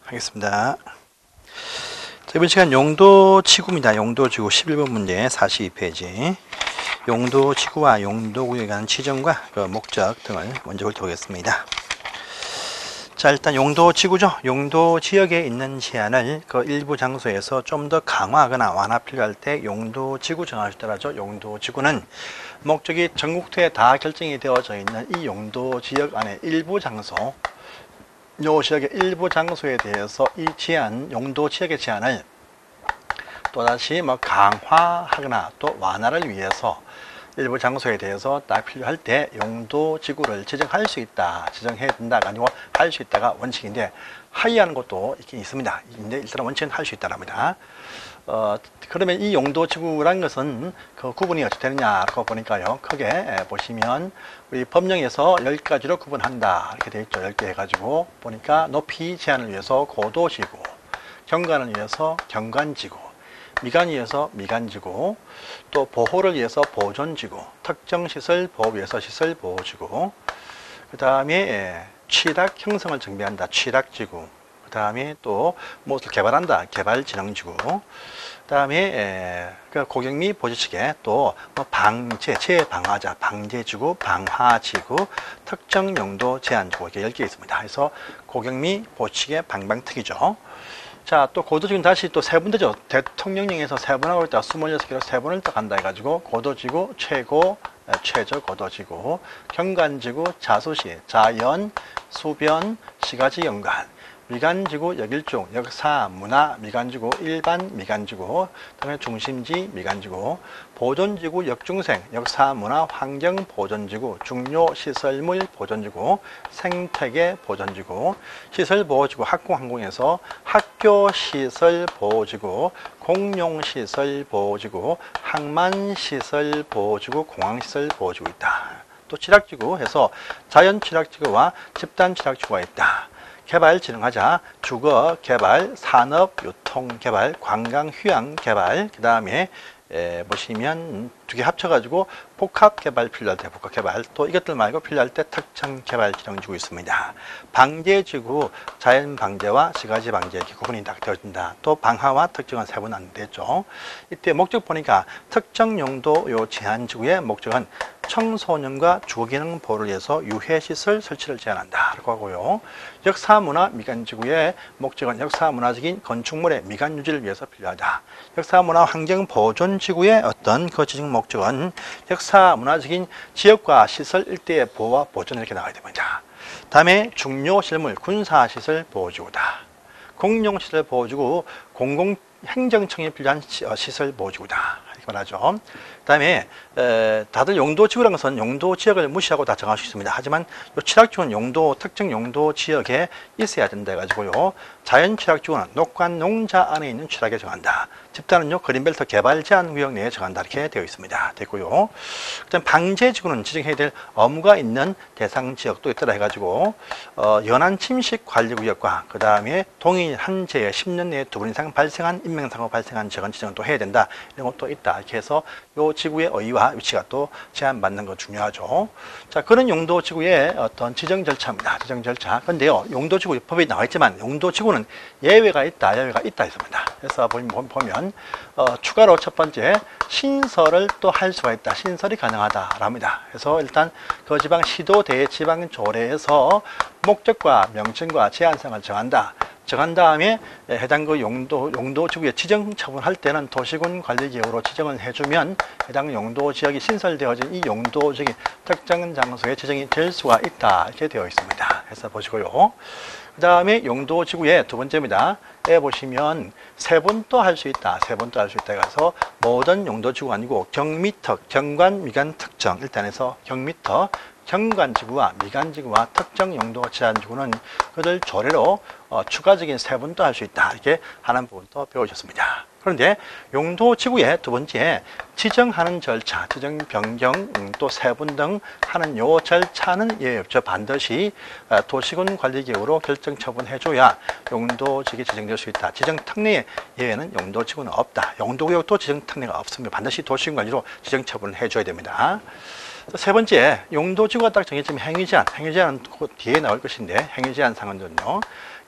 하겠습니다. 자, 이번 시간 용도지구입니다. 용도지구 11번 문제 42페이지. 용도지구와 용도구역에 관한 지정과 그 목적 등을 먼저 훑어보겠습니다. 자, 일단 용도지구죠. 용도지역에 있는 제한을 그 일부 장소에서 좀 더 강화하거나 완화 필요할 때 용도지구 정할 수 있다죠. 용도지구는 목적이 전국토에 다 결정이 되어져 있는 이 용도지역 안에 일부 장소, 요 지역의 일부 장소에 대해서 이 제한, 용도 지역의 제한을 또다시 강화하거나 또 완화를 위해서 일부 장소에 대해서 딱 필요할 때 용도 지구를 지정할 수 있다, 지정해야 된다가 아니고 할 수 있다가 원칙인데 하위하는 것도 있긴 있습니다. 근데 일단 원칙은 할 수 있다랍니다. 그러면 이 용도 지구라는 것은 그 구분이 어떻게 되느냐라고 보니까요. 크게 보시면 우리 법령에서 10가지로 구분한다. 이렇게 되어 있죠. 10개 해가지고 보니까 높이 제한을 위해서 고도지구, 경관을 위해서 경관지구, 미관을 위해서 미관지구, 또 보호를 위해서 보존지구, 특정시설 보호 위해서 시설보호지구, 그 다음에 취락 형성을 정비한다. 취락지구, 그 다음에 또 무엇을 개발한다. 개발진흥지구, 그 다음에 고객 및 보지 측에 또 방제, 재방화자, 방제지구, 방화지구, 특정 용도 제한지구 이렇게 10개 있습니다. 그래서 고객 및 보지 측의 방방특이죠. 자, 또 고도지구는 다시 또 세분되죠. 대통령령에서 세분하고 있다. 26개로 세분을 딱 한다 해가지고 고도지구, 최고, 최저 고도지구, 경관지구, 자수시, 자연, 수변, 시가지 연관, 미관지구, 역일중, 역사, 문화, 미관지구, 일반 미관지구, 그다음에 중심지 미관지구, 보존지구, 역중생, 역사, 문화, 환경 보존지구, 중요시설물 보존지구, 생태계 보존지구, 시설보호지구, 학공항공에서 학교시설보호지구, 공용시설보호지구, 항만시설보호지구, 공항시설보호지구 있다. 또 취락지구 해서 자연취락지구와 집단취락지구가 있다. 개발 진흥하자, 주거 개발, 산업 유통 개발, 관광 휴양 개발, 그 다음에 보시면 두 개 합쳐가지고 복합 개발 필요할 때 복합 개발, 또 이것들 말고 필요할 때 특정 개발 지정지구 있습니다. 방제지구, 자연 방제와 시가지 방제 이렇게 구분이 딱 되어진다. 또 방화와 특정은 세분 안 되죠. 이때 목적 보니까 특정 용도 요 제한지구의 목적은 청소년과 주거기능 보호를 위해서 유해시설 설치를 제한한다 라고 하고요. 역사문화 미관지구의 목적은 역사문화적인 건축물의 미관 유지를 위해서 필요하다. 역사문화 환경보존지구의 어떤 그 지정 목적은 역사문화적인 지역과 시설 일대의 보호와 보존 이렇게 나가야 됩니다. 다음에 중요시설물 군사시설 보호지구다. 공용시설 보호지구 공공행정청에 필요한 시설 보호지구다. 이렇게 말하죠. 그 다음에 다들 용도지구라는 것은 용도지역을 무시하고 다 정할 수 있습니다. 하지만 이 취락지구는 특정 용도지역에 있어야 된다 해가지고요. 자연취락지구는 녹관 농자 안에 있는 취락에 정한다. 집단은요 그린벨트 개발 제한 구역 내에 정한다 이렇게 되어 있습니다. 됐고요. 그다음 방제지구는 지정해야 될 의무가 있는 대상 지역도 있더라 해가지고 연안 침식 관리 구역과 그 다음에 동일 한 재에 10년 내에 2번 이상 발생한 인명사고 발생한 지역은 지정을 또 해야 된다 이런 것도 있다. 이렇게 해서 요 지구의 의의와 위치가 또 제한받는 거 중요하죠. 자, 그런 용도지구의 어떤 지정 절차입니다. 지정 절차. 그런데요, 용도지구 법에 나와 있지만 용도지구는 예외가 있다 있습니다. 그래서 보면 추가로 첫 번째 신설을 또 할 수가 있다. 신설이 가능하다랍니다. 그래서 일단 그 지방 시도 대지방 조례에서 목적과 명칭과 제한성을 정한다. 정한 다음에 해당 그 용도지구에 지정 처분할 때는 도시군 관리기구로 지정을 해주면 해당 용도지역이 신설되어진 이 용도지역이 특정 장소에 지정이 될 수가 있다 이렇게 되어 있습니다. 해서 보시고요. 그 다음에 용도지구의 두 번째입니다. 보시면 세분도 할 수 있다. 세분도 할 수 있다. 그래서 모든 용도지구가 아니고 경미특, 경관, 미관 특정 일단에서 경미특, 경관지구와 미관지구와 특정 용도 제한지구는 그들 조례로 추가적인 세분도 할 수 있다. 이렇게 하는 부분도 배우셨습니다. 그런데 용도지구의 두 번째 지정하는 절차, 지정 변경, 또 세분 등 하는 요 절차는 예외 없죠. 반드시 도시군 관리기구로 결정 처분해줘야 용도지역이 지정될 수 있다. 지정 특례의 예외는 용도지구는 없다. 용도구역도 지정 특례가 없습니다. 반드시 도시군 관리로 지정 처분을 해줘야 됩니다. 세 번째, 용도지구가 딱 정해지면 행위제한. 행위제한은 그 뒤에 나올 것인데 행위제한 상은요.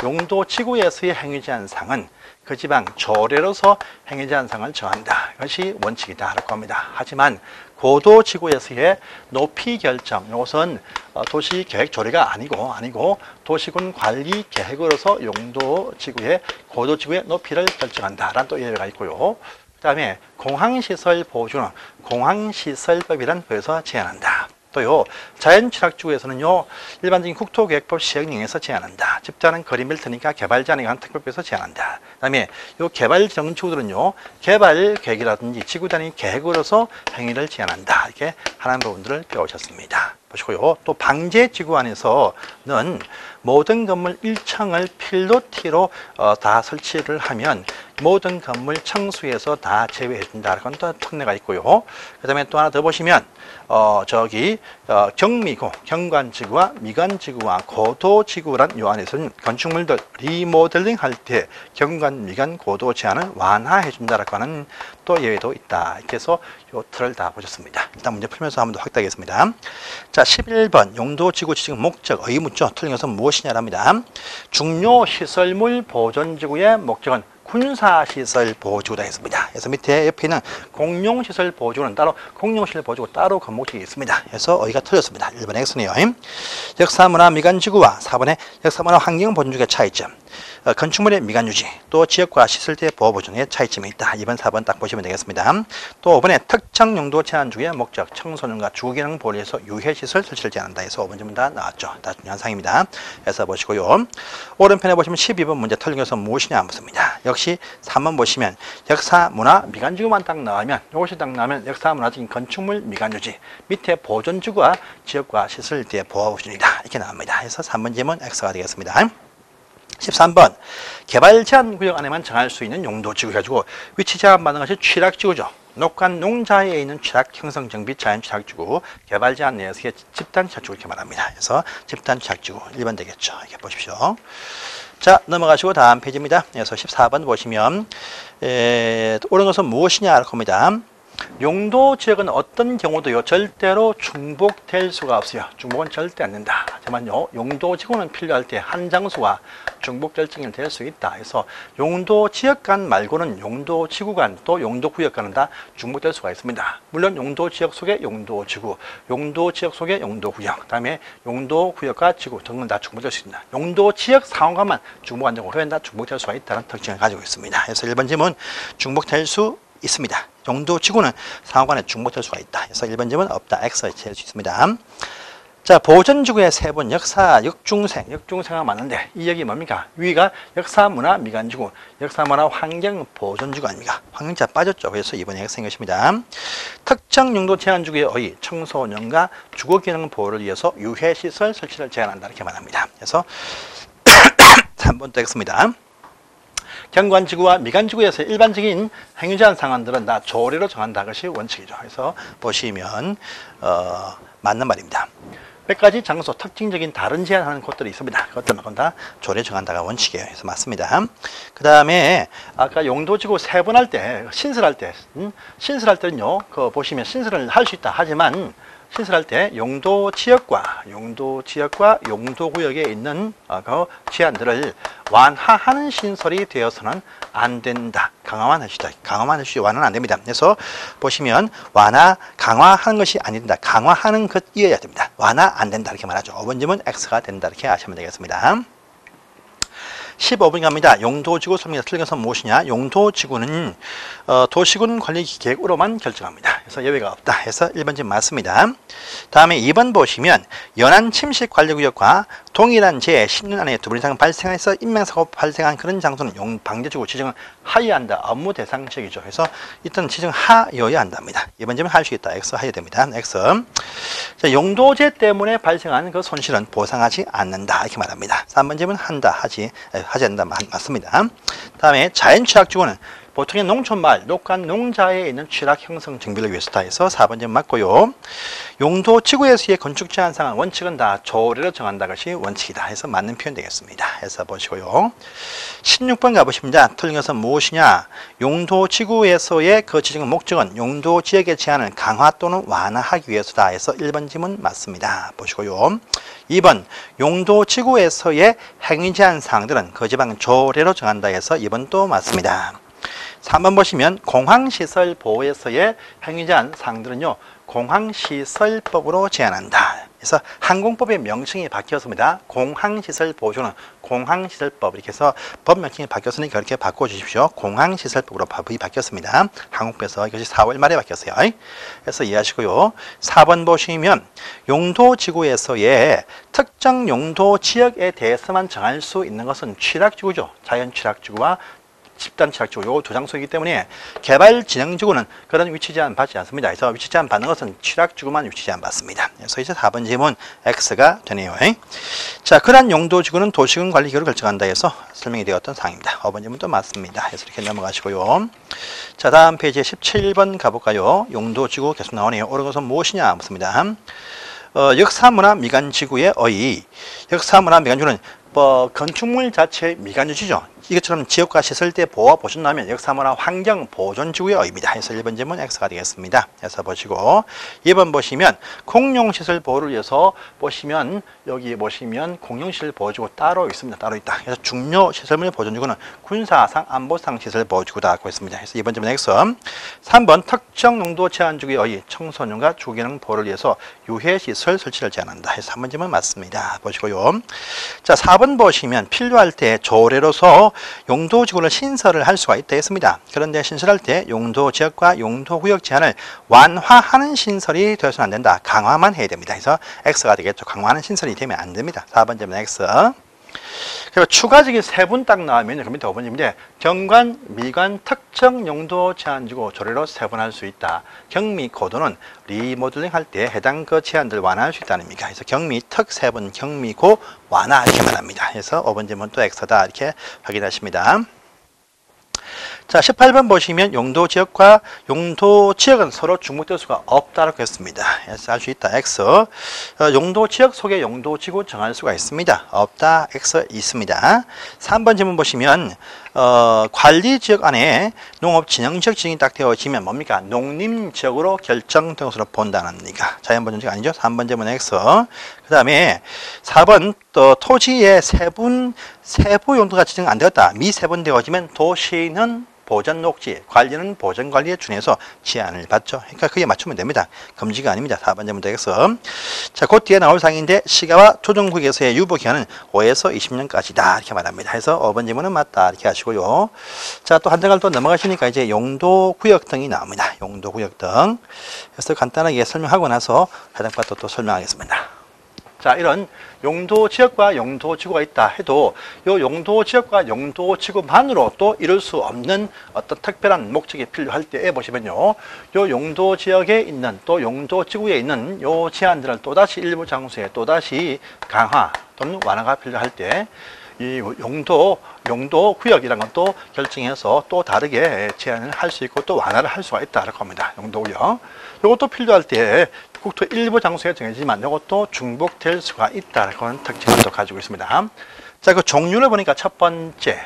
용도지구에서의 행위제한 상은 그 지방 조례로서 행위제한 상을 정한다. 이것이 원칙이다라고 합니다. 하지만 고도지구에서의 높이 결정, 이것은 도시계획 조례가 아니고 도시군 관리 계획으로서 용도지구의 고도지구의 높이를 결정한다라는 또 예외가 있고요. 그 다음에 공항시설 보조는 공항시설법이라는 법에서 제한한다. 또요, 자연취락지구에서는요, 일반적인 국토계획법 시행령에서 제한한다. 집단은 거리를 트니까 개발 제한에 관한 특별법에서 제한한다. 그 다음에 요 개발 정치구들은요, 개발 계획이라든지 지구 단위 계획으로서 행위를 제한한다. 이렇게 하는 부분들을 배우셨습니다. 보시고요. 또 방제지구 안에서는 모든 건물 1층을 필로티로 다 설치를 하면 모든 건물 층수에서 다 제외해준다. 그건 또 특례가 있고요. 그 다음에 또 하나 더 보시면 경미고, 경관지구와 미관지구와 고도지구란 요 안에서는 건축물들 리모델링 할 때 경관, 미관, 고도 제한을 완화해준다라고 하는 또 예외도 있다. 이렇게 해서 요 틀을 다 보셨습니다. 일단 문제 풀면서 한번 더 확대하겠습니다. 자, 11번 용도지구 지정 목적 의무죠. 틀린 것은 무엇이냐랍니다. 중요시설물 보존지구의 목적은 군사시설 보호지구다 했습니다. 그래서 밑에 옆에 있는 공용시설 보호지구는 따로 공용시설 보호지구 따로 그 목적이 있습니다. 그래서 어휘가 틀렸습니다. 1번 X네요. 역사문화 미관지구와 4번의 역사문화 환경보존지구의 차이점. 건축물의 미관유지, 또 지역과 시설대 보호보존의 차이점이 있다. 2번, 4번 딱 보시면 되겠습니다. 또 5번에 특정 용도 제한주의 목적, 청소년과 주기능 보호를 위해서 유해시설 설치를 제한한다 해서 5번 질문 다 나왔죠. 다 중요한 사항입니다. 해서 보시고요. 오른편에 보시면 12번 문제 틀린 것은 무엇이냐 묻습니다. 역시 3번 보시면 역사문화 미관지구만 딱 나오면, 이것이 딱 나오면 역사문화적인 건축물 미관유지, 밑에 보존지구와 지역과 시설대 보호보존이다. 이렇게 나옵니다. 해서 3번 질문 X가 되겠습니다. 13번 개발 제한 구역 안에만 정할 수 있는 용도지구 가지고 위치 제한받는 것이 취락지구죠. 녹간 농자에 있는 취락 형성 정비 자연 취락지구 개발 제한 내에서의 집단 취락지구 이렇게 말합니다. 그래서 집단 취락지구 1번 되겠죠. 이렇게 보십시오. 자, 넘어가시고 다음 페이지입니다. 그래서 14번 보시면 옳은 것은 무엇이냐라고 합니다. 용도 지역은 어떤 경우도요 절대로 중복될 수가 없어요. 중복은 절대 안 된다. 하지만요 용도 지구는 필요할 때 한 장소가 중복 결정이 될 수 있다. 그래서 용도 지역 간 말고는 용도 지구 간 또 용도 구역 간은 다 중복될 수가 있습니다. 물론 용도 지역 속에 용도 지구, 용도 지역 속에 용도 구역, 그다음에 용도 구역과 지구 등은 다 중복될 수 있다. 용도 지역 상호간만 중복 안 되고 그러면 다 중복될 수가 있다는 특징을 가지고 있습니다. 그래서 1번 질문 중복될 수 있습니다. 용도 지구는 상호간에 중복될 수가 있다. 그래서 1번 질문 없다. X에 채울 수 있습니다. 자, 보존지구의 세 번 역사 역중생은 맞는데 이 얘기 뭡니까? 위가 역사문화 미관지구, 역사문화 환경보존지구 아닙니까? 환경자 빠졌죠. 그래서 2번에 X인 것입니다. 특정 용도 제한지구의 의 청소년과 주거기능 보호를 위해서 유해시설 설치를 제한한다. 이렇게 말합니다. 그래서 3번 또 X입니다. 경관지구와 미관지구에서 일반적인 행위제한 상황들은 다 조례로 정한다. 것이 원칙이죠. 그래서 보시면 맞는 말입니다. 몇 가지 장소, 특징적인 다른 제한하는 곳들이 있습니다. 그것들만 다 조례 정한다가 원칙이에요. 그래서 맞습니다. 그 다음에 아까 용도지구 세분할 때, 신설할 때는요, 그 보시면 신설을 할 수 있다. 하지만 신설할 때 용도 지역과 용도 구역에 있는 그 제한들을 완화하는 신설이 되어서는 안 된다. 강화만 해주시다. 강화만 해주시 완화는 안 됩니다. 그래서 보시면 완화, 강화하는 것이 안 된다. 강화하는 것이어야 됩니다. 완화 안 된다. 이렇게 말하죠. 5번 질문 X가 된다. 이렇게 하시면 되겠습니다. 15번 갑니다. 용도지구 설명에서 틀린 것은 무엇이냐? 용도지구는 도시군 관리 계획으로만 결정합니다. 그래서 예외가 없다. 해서 1번 집 맞습니다. 다음에 2번 보시면 연안 침식 관리구역과 동일한 재해 10년 안에 두 번 이상 발생해서 인명사고 발생한 그런 장소는 방제지구 지정을 하여야 한다. 업무 대상 지역이죠. 그래서 일단 지정하여야 한답니다. 2번 집은 할 수 있다. X 하여야 됩니다. X. 자, 용도재 때문에 발생한 그 손실은 보상하지 않는다. 이렇게 말합니다. 3번 집은 한다. 하지 않는다. 맞습니다. 다음에 자연취락지구는 보통의 농촌마을, 녹간 농자에 있는 취락 형성 정비를 위해서다 해서 4번 점 맞고요. 용도 지구에서의 건축 제한 상황 원칙은 다 조례로 정한다 것이 원칙이다 해서 맞는 표현 되겠습니다. 해서 보시고요. 16번 가보십니다. 틀린 것은 무엇이냐? 용도지구에서의 그 지정 목적은 용도지역의 제한을 강화 또는 완화하기 위해서다 해서 1번 지문 맞습니다. 보시고요. 2번 용도지구에서의 행위제한 사항들은 그 지방 조례로 정한다 해서 2번도 맞습니다. 3번 보시면 공항시설 보호에서의 행위제한 사항들은요, 공항시설법으로 제한한다. 그래서 항공법의 명칭이 바뀌었습니다. 공항시설 보호조는 공항시설법 이렇게 해서 법 명칭이 바뀌었으니까 이렇게 바꿔주십시오. 공항시설법으로 법이 바뀌었습니다. 항공법에서 이것이 4월 말에 바뀌었어요. 그래서 이해하시고요. 4번 보시면 용도지구에서의 특정 용도지역에 대해서만 정할 수 있는 것은 취락지구죠. 자연취락지구와 집단취락지구 요 두 장소이기 때문에 개발진흥지구는 그런 위치 제한 받지 않습니다. 그래서 위치 제한 받는 것은 취락지구만 위치 제한 받습니다. 그래서 이제 4번 질문 X가 되네요. 자, 그러한 용도지구는 도시군 관리기구를 결정한다 해서 설명이 되었던 사항입니다. 5번 질문도 맞습니다. 그래서 이렇게 넘어가시고요. 자, 다음 페이지에 17번 가볼까요? 용도지구 계속 나오네요. 옳은 것은 무엇이냐 묻습니다. 역사문화 미관지구의 어의. 역사문화 미관지구는 건축물 자체의 미관유지죠. 이것처럼 지역과 시설대 보호와 보존하면 역사문화 환경 보존지구의 의미다. 그래서 1번 질문 X가 되겠습니다. 그래서 보시고 2번 보시면 공용시설 보호를 위해서 보시면 여기 보시면 공용시설 보호지구 따로 있습니다. 따로 있다. 그래서 중요시설물 보존지구는 군사상 안보상 시설 보호지구다 하고 있습니다. 그래서 2번 질문 X. 3번 특정 용도 제한지구의 의 청소년과 주기능 보호를 위해서 유해시설 설치를 제한한다. 그래서 3번 질문 맞습니다. 보시고요. 자, 4번 보시면 필요할 때 조례로서 용도지구를 신설을 할 수가 있다 했습니다. 그런데 신설할 때 용도지역과 용도구역 제한을 완화하는 신설이 되어서는 안 된다. 강화만 해야 됩니다. 그래서 X가 되겠죠. 강화하는 신설이 되면 안 됩니다. 4번 질문 X. 그리고 추가적인 세분 딱 나오면 그럼 5번인데 경관, 미관, 특정 용도 제한지구 조례로 세분할 수 있다. 경미 고도는 리모델링 할 때 해당 그 제한들을 완화할 수 있다는 의미가. 그래서 경미 특 세분, 경미 고 완화 이렇게 말합니다. 그래서 5번 질문 또 X다 이렇게 확인하십니다. 자, 18번 보시면 용도지역과 용도지역은 서로 중복될 수가 없다고 했습니다. 그래서 알 수 있다. X. 용도지역 속에 용도지구 정할 수가 있습니다. 없다. X 있습니다. 3번 질문 보시면 관리지역 안에 농업진흥지역 지정이 딱 되어지면 뭡니까? 농림지역으로 결정된 것으로 본다는 얘기가. 자연보존지역 아니죠? 3번 질문 X. 그 다음에 4번 또 토지의 세부 용도가 지정 안 되었다. 미세분되어지면 도시는 보전 녹지, 관리는 보전 관리에 준해서 제한을 받죠. 그러니까 그게 맞추면 됩니다. 금지가 아닙니다. 4번 질문 되겠어. 자, 곧 뒤에 나올 사항인데 시가와 조정구역에서의 유보 기한은 5에서 20년까지다 이렇게 말합니다. 해서 5번 질문은 맞다 이렇게 하시고요. 자, 또 한 장을 또 넘어가시니까 이제 용도구역 등이 나옵니다. 용도구역 등. 그래서 간단하게 설명하고 나서 해당 파트 또 설명하겠습니다. 자, 이런 용도지역과 용도지구가 있다 해도 이 용도지역과 용도지구만으로 또 이룰 수 없는 어떤 특별한 목적이 필요할 때에 보시면요. 이 용도지역에 있는 또 용도지구에 있는 이 제한들을 또다시 일부 장소에 또다시 강화 또는 완화가 필요할 때 이 용도구역이라는 것도 결정해서 또 다르게 제한을 할 수 있고 또 완화를 할 수가 있다고 합니다. 용도구역. 이것도 필요할 때 국토 일부 장소에 정해지지만 이것도 중복될 수가 있다라고 하는 특징을 또 가지고 있습니다. 자, 그 종류를 보니까 첫 번째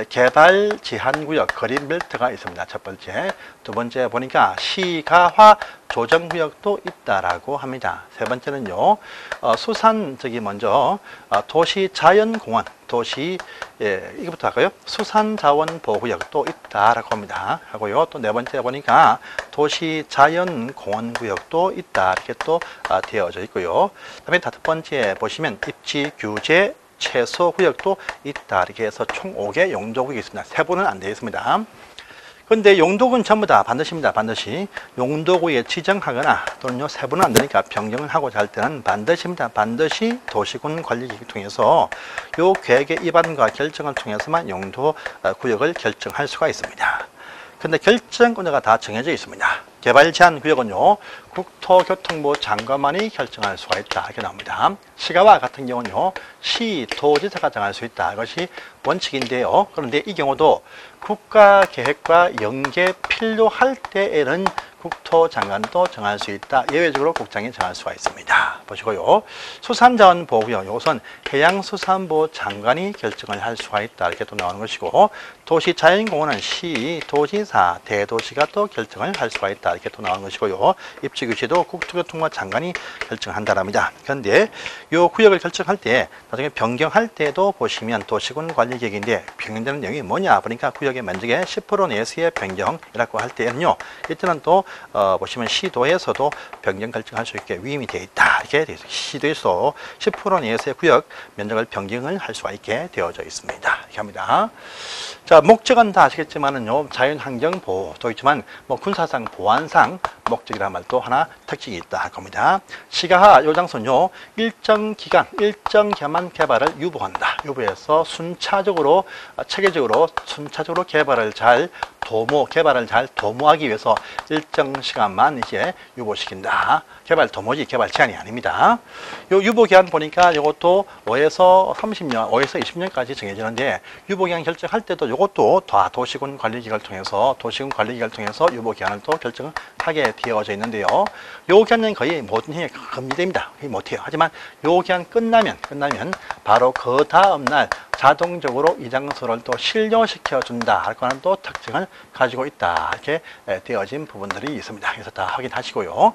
개발 제한 구역 그린 벨트가 있습니다. 첫 번째. 두 번째 보니까 시가화 조정 구역도 있다라고 합니다. 세 번째는요. 수산 먼저 도시 자연공원 이거부터 할까요? 수산자원보호구역도 있다라고 합니다. 하고요. 또 네 번째 보니까 도시자연공원구역도 있다 이렇게 또 되어져 있고요. 그다음에 다섯 번째 보시면 입지규제 최소구역도 있다 이렇게 해서 총 5개 용도구역이 있습니다. 세부는 안 되어 있습니다. 그런데 용도구는 전부 다 반드시입니다. 반드시 용도구에 지정하거나 또는 세부는 안 되니까 변경을 하고자 할 때는 반드시입니다. 반드시 도시군 관리기구를 통해서 요 계획의 입안과 결정을 통해서만 용도구역을 결정할 수가 있습니다. 근데 결정권자가 다 정해져 있습니다. 개발 제한 구역은요, 국토교통부 장관만이 결정할 수가 있다. 이렇게 나옵니다. 시가와 같은 경우는요, 시도지사가 정할 수 있다. 이것이 원칙인데요. 그런데 이 경우도 국가계획과 연계 필요할 때에는 국토장관도 정할 수 있다. 예외적으로 국장이 정할 수가 있습니다. 보시고요. 수산자원보호구역, 이것은 해양수산부 장관이 결정을 할 수가 있다. 이렇게 또 나오는 것이고, 도시자연공원은 시, 도지사, 대도시가 또 결정을 할 수가 있다. 이렇게 또 나오는 것이고요. 입지규제도 국토교통부 장관이 결정한다랍니다. 그런데 이 구역을 결정할 때, 나중에 변경할 때도 보시면 도시군관리계획인데 변경되는 내용이 뭐냐? 보니까 구역의 면적의 10% 내수의 변경이라고 할 때는요, 이때는 또 보시면 시도에서도 변경 결정할 수 있게 위임이 되어 있다. 이렇게 되어 있습니다. 시도에서 10% 내에서의 구역 면적을 변경을 할 수가 있게 되어져 있습니다. 이렇게 합니다. 자, 목적은 다 아시겠지만은요, 자연환경 보호도 있지만 뭐 군사상 보안상 목적이라는 말도 하나 특징이 있다 할 겁니다. 시가하 요 장소는요, 일정 기간, 일정 기간만 개발을 유보한다. 유보해서 순차적으로, 체계적으로, 순차적으로 개발을 잘 도모하기 위해서 일정 시간만 이제 유보시킨다. 개발 도모지, 개발 제한이 아닙니다. 요 유보기한 보니까 이것도 5에서 30년, 5에서 20년까지 정해지는데, 유보기한 결정할 때도 이것도 다 도시군 관리기관을 통해서, 유보기한을 또 결정하게 되어져 있는데요. 요 기한은 거의 모든 행위에 금지됩니다. 못해요. 하지만 요 기한 끝나면 바로 그 다음날 자동적으로 이 장소를 또 신료시켜 준다 할 거는 또 특징을 가지고 있다. 이렇게 되어진 부분들이 있습니다. 그래서 다 확인하시고요.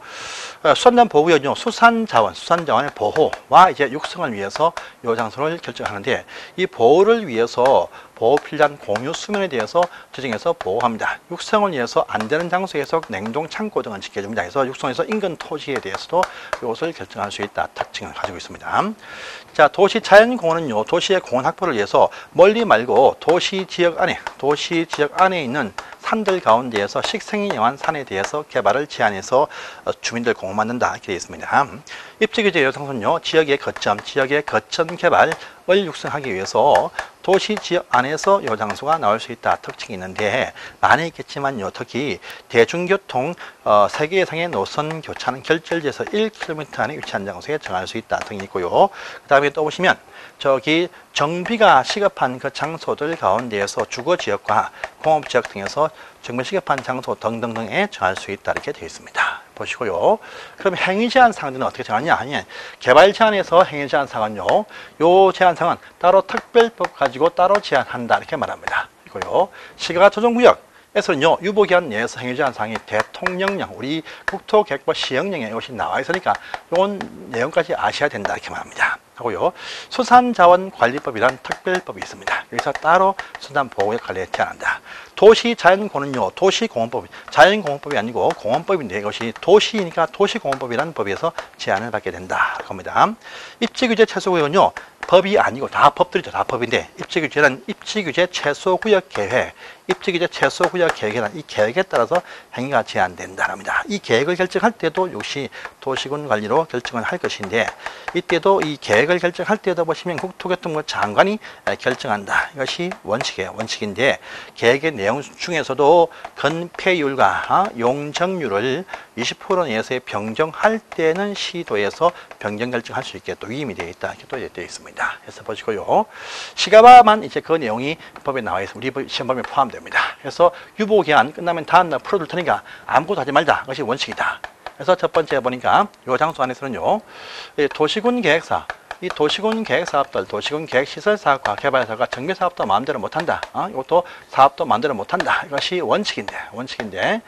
수산자원 보호구역은요, 수산자원의 보호와 이제 육성을 위해서 이 장소를 결정하는데, 이 보호를 위해서 보호 필요한 공유 수면에 대해서 지정해서 보호합니다. 육성을 위해서 안 되는 장소에서 냉동 창고 등을 지켜줍니다. 그래서 육성에서 인근 토지에 대해서도 이것을 결정할 수 있다. 특징을 가지고 있습니다. 자, 도시 자연공원은요, 도시의 공원 확보를 위해서 멀리 말고 도시 지역 안에 있는 산들 가운데에서 식생이 영한 산에 대해서 개발을 제한해서 주민들 공원 만든다. 이렇게 되어 있습니다. 입지규제 요상선요, 지역의 거점 개발을 육성하기 위해서 도시 지역 안에서 요 장소가 나올 수 있다. 특징이 있는데, 많이 있겠지만요, 특히 대중교통 세계 이상의 노선 교차는 결절지에서 1km 안에 위치한 장소에 정할 수 있다 등이 있고요. 그 다음에 또 보시면 저기 정비가 시급한 그 장소들 가운데에서 주거지역과 공업지역 등에서 정비 시급한 장소 등등등에 정할 수 있다. 이렇게 되어 있습니다. 보시고요. 그럼 행위 제한 사항들은 어떻게 정하냐? 개발 제한에서 행위 제한 사항은요, 요 제한 사항은 따로 특별법 가지고 따로 제한한다. 이렇게 말합니다. 이거요. 시가 조정구역에서는요, 유보기한 내에서 행위 제한 사항이 대통령령, 우리 국토계획법 시행령에 이것이 나와 있으니까 이건 내용까지 아셔야 된다. 이렇게 말합니다. 하고요. 수산자원관리법이란 특별법이 있습니다. 여기서 따로 수산보호구역 관리에 제한한다. 도시자연공원은요, 도시공원법, 자연공원법이 아니고 공원법인데, 이것이 도시니까 도시공원법이라는 법에서 제한을 받게 된다. 겁니다. 입지규제 최소구역은요, 법이 아니고 다 법들이죠. 다 법인데, 입지규제는 입지규제 최소구역 계획, 입지규제 최소구역 계획이라는 이 계획에 따라서 행위가 제한된다랍니다. 이 계획을 결정할 때도 역시 도시군 관리로 결정을 할 것인데, 이때도 이 계획을 결정할 때도 보시면 국토교통부 장관이 결정한다. 이것이 원칙인데, 계획의 내용 중에서도 건폐율과 용적률을 20% 내에서의 변경할 때는 시도에서 변경 결정할 수 있게 또 위임이 되어 있다. 이렇게 또 되어 있습니다. 그래서 보시고요. 시가바만 이제 그 내용이 법에 나와 있습니다. 우리 시험범위에 포함됩니다. 그래서 유보기한 끝나면 다음날 풀어둘 테니까 아무것도 하지 말자. 그것이 원칙이다. 그래서 첫 번째 보니까 이 장소 안에서는요, 도시군 계획사, 이 도시군 계획 사업들, 도시군 계획 시설 사업과 개발 사업과 정비 사업도 마음대로 못한다. 이것도 사업도 마음대로 못한다. 이것이 원칙인데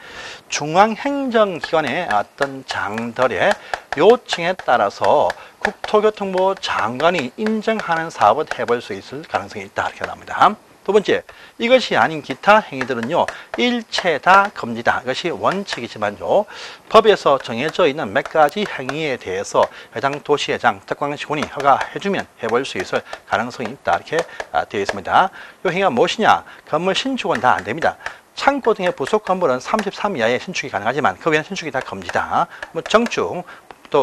중앙행정기관의 어떤 장들의 요청에 따라서 국토교통부 장관이 인정하는 사업을 해볼 수 있을 가능성이 있다. 이렇게 나옵니다. 두 번째, 이것이 아닌 기타 행위들은요, 일체 다 금지다. 이것이 원칙이지만요, 법에서 정해져 있는 몇 가지 행위에 대해서 해당 도시회장, 특광시군이 허가해주면 해볼 수 있을 가능성이 있다. 이렇게 되어 있습니다. 이 행위가 무엇이냐? 건물 신축은 다 안 됩니다. 창고 등의 부속 건물은 33 이하의 신축이 가능하지만 그 외에는 신축이 다 금지다. 뭐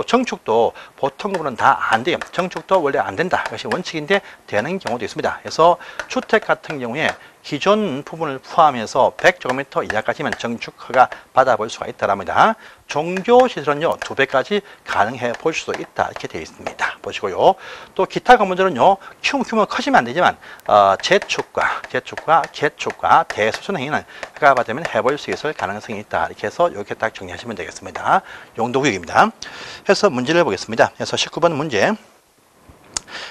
정축도 보통 건물은 다 안 돼요. 정축도 원래 안 된다. 이것이 원칙인데 되는 경우도 있습니다. 그래서 주택 같은 경우에 기존 부분을 포함해서 100제곱미터 이하까지만 정축허가 받아볼 수가 있다랍니다. 종교시설은요 2배까지 가능해 볼 수도 있다 이렇게 되어 있습니다. 보시고요. 또 기타 건물들은요 규모가 커지면 안 되지만 재축과 개축과 대수선 행위는 허가 받으면 해볼 수 있을 가능성이 있다 이렇게 해서 이렇게 딱 정리하시면 되겠습니다. 용도구역입니다. 해서 문제를 보겠습니다. 그래서 19번 문제.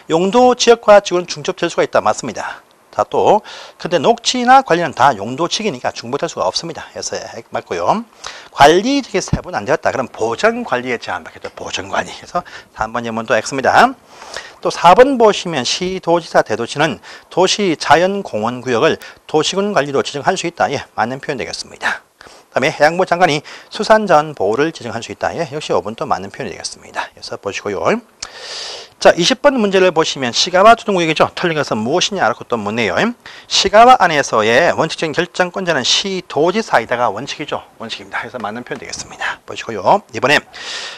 용도 지역과 지구는 중첩될 수가 있다. 맞습니다. 자, 또 근데 녹지나 관리는 다 용도지역이니까 중복될 수가 없습니다. 그래서 맞고요. 관리지역이 세분 안 되었다. 그럼 보전관리에 제한받겠죠. 보전관리. 그래서 3번 질문도 X입니다. 또 4번 보시면 시도지사 대도시는 도시자연공원구역을 도시군관리로 지정할 수 있다. 예, 맞는 표현 되겠습니다. 그다음에 해양부 장관이 수산자원 보호를 지정할 수 있다. 예, 역시 5번 또 맞는 표현이 되겠습니다. 그래서 보시고요. 자, 20번 문제를 보시면 시가와 조정구역이죠. 틀린 것은 무엇이냐라고 또 묻네요. 시가와 안에서의 원칙적인 결정권자는 시도지사이다가 원칙이죠. 원칙입니다. 그래서 맞는 표현 되겠습니다. 보시고요. 이번에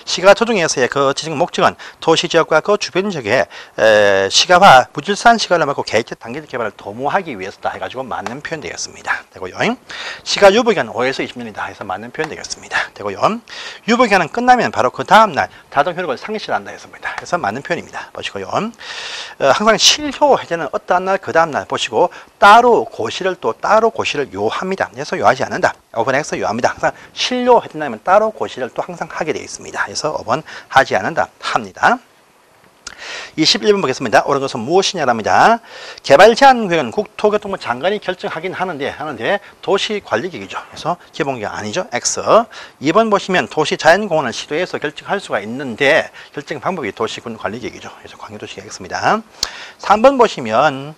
시가 조정에서의 그 지정 목적은 도시지역과 그 주변 지역에 시가와 무질서한 시가를 막고 계획적 단계적 개발을 도모하기 위해서다 해가지고 맞는 표현 되겠습니다. 되고요. 시가 유보기간 5에서 20년이다 해서 맞는 표현 되겠습니다. 되고요. 유보기간은 끝나면 바로 그 다음날 자동 효력을 상실한다 했습니다. 그래서 맞는 표현입니다. 보시고요. 항상 실효 해제는 어떠한 날 그 다음날 보시고 따로 고시를 요합니다. 그래서 요하지 않는다. 5번 X 요합니다. 항상 실효 해제냐면 따로 고시를 또 항상 하게 되어 있습니다. 그래서 5번 하지 않는다. 합니다. 21번 보겠습니다. 옳은 것은 무엇이냐랍니다. 개발제한구역은 국토교통부 장관이 결정하긴 하는데 도시관리局이죠. 그래서 기본계획 아니죠. X. 2번 보시면 도시자연공원을 시도해서 결정할 수가 있는데 결정 방법이 도시군관리局이죠. 그래서 광역도시가 X입니다. 3번 보시면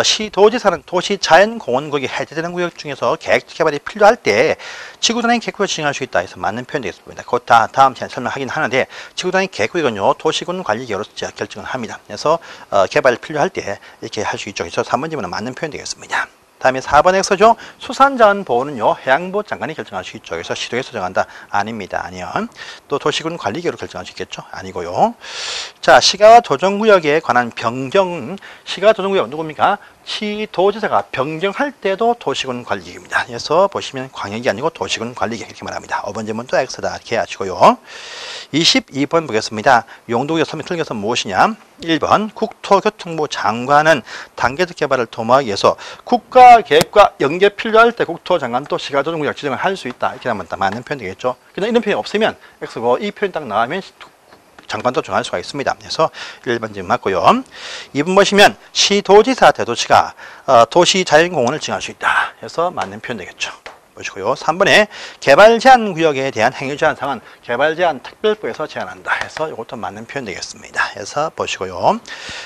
시도지사는 도시자연공원구역이 해제되는 구역 중에서 계획적 개발이 필요할 때 지구단위 계획구역을 지정할 수 있다. 해서 맞는 표현이 되겠습니다. 곧 다음 시간에 설명하긴 하는데 지구단위 계획구역은요 도시군관리局으로 결정을 합니다. 그래서 개발 필요할 때 이렇게 할 수 있죠. 그래서 3번 질문은 맞는 표현 되겠습니다. 다음에 4번 X죠. 수산자원 보호는요 해양부 장관이 결정할 수 있죠. 그래서 시도에서 정한다. 아닙니다. 아니요. 또 도시군 관리계로 결정할 수 있겠죠. 아니고요. 자, 시가와 조정구역에 관한 변경, 시가와 조정구역 누굽니까? 시도지사가 변경할 때도 도시군 관리계입니다. 그래서 보시면 광역이 아니고 도시군 관리계 이렇게 말합니다. 5번 질문 또 X다 이렇게 하시고요. 22번 보겠습니다. 용도구역 설명 틀린 것은 무엇이냐? 1번 국토교통부 장관은 단계적 개발을 도모하기 위해서 국가계획과 연계 필요할 때 국토장관도 시가조정구역 지정을 할 수 있다. 이렇게 하면 맞는 표현 되겠죠. 그냥 이런 표현이 없으면 X고 이 표현 딱 나오면 장관도 정할 수가 있습니다. 그래서 1번 질문 맞고요. 2번 보시면 시도지사 대도시가 도시자연공원을 지정할 수 있다. 그래서 맞는 표현 되겠죠. 보시고요. 3번에 개발제한구역에 대한 행위제한사항은 개발제한특별법에서 제한한다 해서 이것도 맞는 표현 되겠습니다. 해서 보시고요.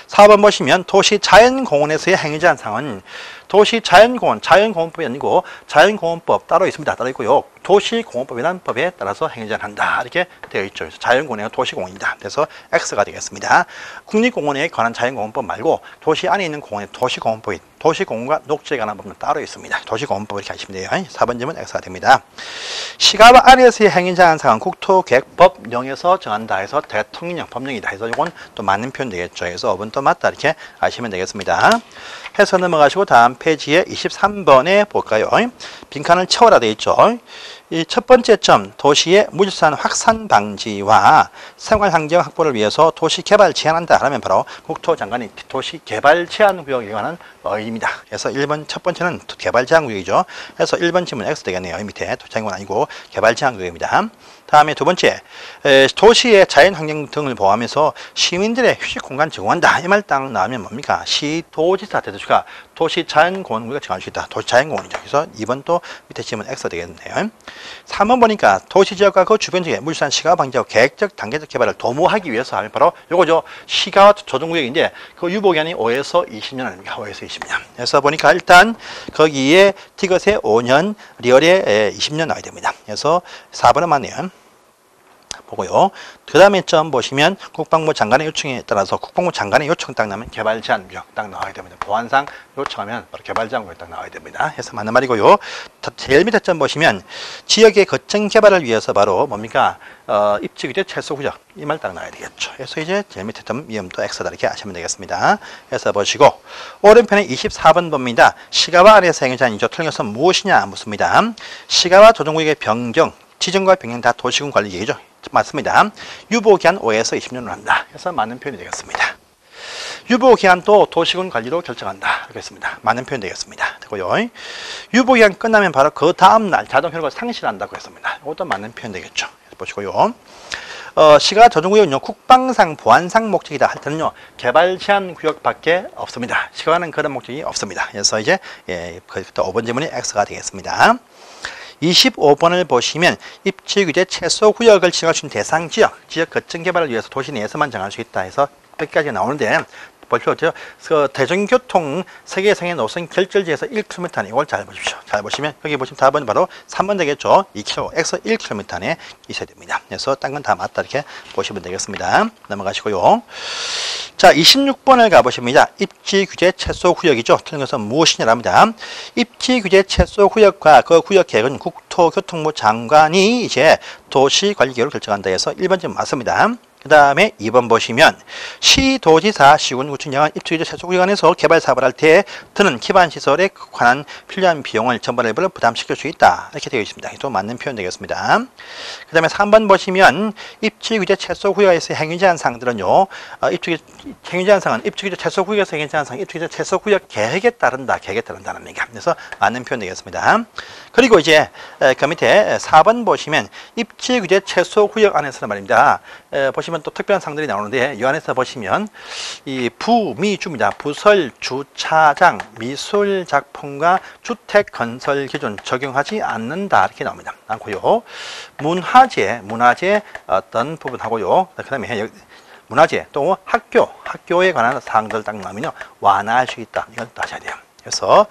4번 보시면 도시자연공원에서의 행위제한사항은 도시자연공원, 자연공원법이 아니고 자연공원법 따로 있습니다. 따로 있고요. 도시공원법이라는 법에 따라서 행위제한한다 이렇게 되어 있죠. 그래서 자연공원은 도시공원이다. 그래서 X가 되겠습니다. 국립공원에 관한 자연공원법 말고 도시 안에 있는 공원의 도시공원법이 도시공원과 녹지에 관한 법은 따로 있습니다. 도시공원법 이렇게 하시면 돼요. 4번 질문 X가 됩니다. 시가와 안에서의 행위제한 사항은 국토계획법령에서 정한다 해서 대통령령 법령이다 해서 이건 또 맞는 표현 되겠죠. 그래서 5번 또 맞다 이렇게 아시면 되겠습니다. 해서 넘어가시고 다음 페이지에 23번에 볼까요? 빈칸을 채워라 되어 있죠. 이 첫 번째 점, 도시의 무질서한 확산 방지와 생활환경 확보를 위해서 도시 개발 제한한다 하면 바로 국토장관이 도시 개발 제한 구역에 관한 의의입니다. 그래서 1번 첫 번째는 개발 제한 구역이죠. 그래서 1번 질문 X 되겠네요. 이 밑에 도시장관 아니고 개발 제한 구역입니다. 다음에 두 번째, 도시의 자연환경 등을 보호하면서 시민들의 휴식 공간 제공한다. 이 말 딱 나오면 뭡니까? 시도지사 대도시가 도시자연공원구역을 정할 수 있다. 도시자연공원이죠. 그래서 2번 또 밑에 질문 X가 되겠네요. 3번 보니까 도시지역과 그 주변 지역의 물산 시가 방지하고 계획적 단계적 개발을 도모하기 위해서 하면 바로 요거죠. 시가 조정구역인데 그 유보기간이 5에서 20년 아닙니까? 5에서 20년. 그래서 보니까 일단 거기에 티것에 5년, 리얼에 20년 나와야 됩니다. 그래서 4번은 맞네요. 보고요. 그 다음에 점 보시면 국방부 장관의 요청에 따라서 국방부 장관의 요청 딱 나면 개발 제한 구역 딱 나와야 됩니다. 보안상 요청하면 바로 개발 제한 구역 딱 나와야 됩니다. 해서 맞는 말이고요. 제일 밑에 점 보시면 지역의 거점 개발을 위해서 바로 뭡니까? 입지 규제 최소 구역 이 말 딱 나와야 되겠죠. 그래서 이제 제일 밑에 점 위험도 X다 이렇게 하시면 되겠습니다. 해서 보시고 오른편에 24번 봅니다. 시가와 안에서 행위 제한이죠. 틀려서 무엇이냐 묻습니다. 시가와 조정구역의 변경 지정과 변경 다 도시군 관리 얘기죠. 맞습니다. 유보기한 5에서 20년을 한다. 그래서 맞는 표현이 되겠습니다. 유보기한도 도시군 관리로 결정한다. 하겠습니다. 맞는 표현 되겠습니다. 되고요. 유보기한 끝나면 바로 그 다음 날 자동 효력을 상실한다고 했습니다. 이것도 맞는 표현 되겠죠. 보시고요. 시가 조정구역은요 국방상 보안상 목적이다 할 때는요 개발 제한 구역밖에 없습니다. 시가는 그런 목적이 없습니다. 그래서 이제 5번 질문이 X가 되겠습니다. 25번을 보시면 입지 규제 최소 구역을 지정할 수 있는 대상 지역 거점 개발을 위해서 도시 내에서만 정할 수 있다 해서 여기까지 나오는데 보십시오. 그 대중교통 세계상의 노선 결절지에서 1km 안에 이걸 잘 보십시오. 잘 보시면 여기 보시면 답은 바로 3번 되겠죠. 2km, X 1km 안에 있어야 됩니다. 그래서 딴 건 다 맞다 이렇게 보시면 되겠습니다. 넘어가시고요. 자, 26번을 가보십니다. 입지 규제 최소 구역이죠. 틀린 것은 무엇이냐랍니다. 입지 규제 최소 구역과 그 구역 계획은 국토교통부 장관이 이제 도시관리계획을 결정한다 해서 1번 점 맞습니다. 그 다음에 2번 보시면 시도지사, 시군, 구청, 양안, 입지규제 최소구역 안에서 개발 사업을 할 때 드는 기반시설에 관한 필요한 비용을 전반 일부를 부담시킬 수 있다. 이렇게 되어 있습니다. 또 맞는 표현 되겠습니다. 그 다음에 3번 보시면 입지규제 최소구역에서 행위제한 사항들은요. 행위제한 사항은 입지규제 최소구역에서 행위제한 사항, 입지규제 최소구역 계획에 따른다. 계획에 따른다는 얘기가. 그래서 맞는 표현 되겠습니다. 그리고 이제 그 밑에 4번 보시면 입지규제 최소구역 안에서는 말입니다. 보시면 또 특별한 사항들이 나오는데 이 안에서 보시면 이 부미주입니다. 부설, 주차장, 미술 작품과 주택 건설 기준 적용하지 않는다 이렇게 나옵니다. 않고요. 문화재 어떤 부분 하고요. 그다음에 문화재 또 학교에 관한 사항들 딱 나오면요 완화할 수 있다. 이걸 또 하셔야 돼요. 그래서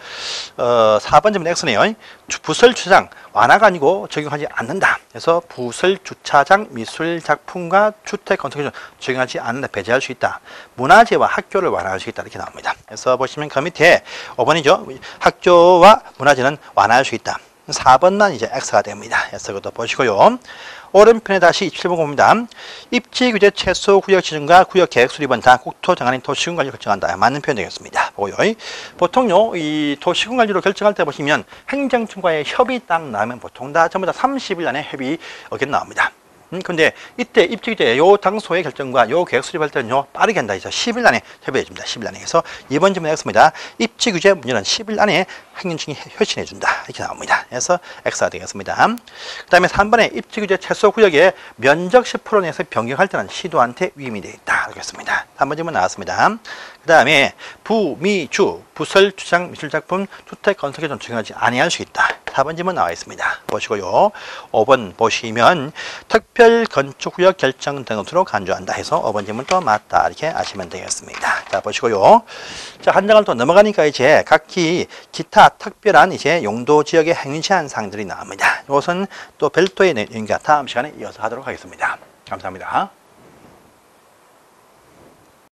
4번 질문 X네요. 부설 주차장 완화가 아니고 적용하지 않는다. 그래서 부설 주차장 미술 작품과 주택 건설 기준 적용하지 않는다. 배제할 수 있다. 문화재와 학교를 완화할 수 있다. 이렇게 나옵니다. 그래서 보시면 그 밑에 5번이죠. 학교와 문화재는 완화할 수 있다. 4번만 이제 X가 됩니다. 그래서 그것도 보시고요. 오른편에 다시 27번 봅니다. 입지 규제 최소 구역 지정과 구역 계획 수립은 다 국토 장관이 도시군 관리로 결정한다. 맞는 표현 되겠습니다. 보고요. 보통요, 이 도시군 관리로 결정할 때 보시면 행정청과의 협의 딱 나오면 보통 다 전부 다 30일 안에 협의 의견 나옵니다. 근데 이때 입지 규제 요 장소의 결정과 요 계획 수립할 때는요 빠르게 한다 해서 10일 안에 협의해 줍니다. 10일 안에. 그래서 이번 질문에 X입니다. 입지 규제 문제는 10일 안에 행정청이 회신해 준다. 이렇게 나옵니다. 그래서 X가 되겠습니다. 그 다음에 3번에 입지 규제 최소 구역에 면적 10% 내에서 변경할 때는 시도한테 위임이 되어 있다. 이렇습니다. 3번 질문 나왔습니다. 그 다음에 부미주, 부설, 주장, 미술작품, 주택 건설 기준 적용하지 아니할 수 있다. 4번 질문 나와 있습니다. 보시고요. 5번 보시면 특별 건축구역 결정 등으로 간주한다 해서 5번 질문 또 맞다. 이렇게 아시면 되겠습니다. 자, 보시고요. 자, 한 장을 또 넘어가니까 이제 각기 기타 특별한 이제 용도 지역의 행위 제한 사항들이 나옵니다. 이것은 또 별도의 내용과 다음 시간에 이어서 하도록 하겠습니다. 감사합니다.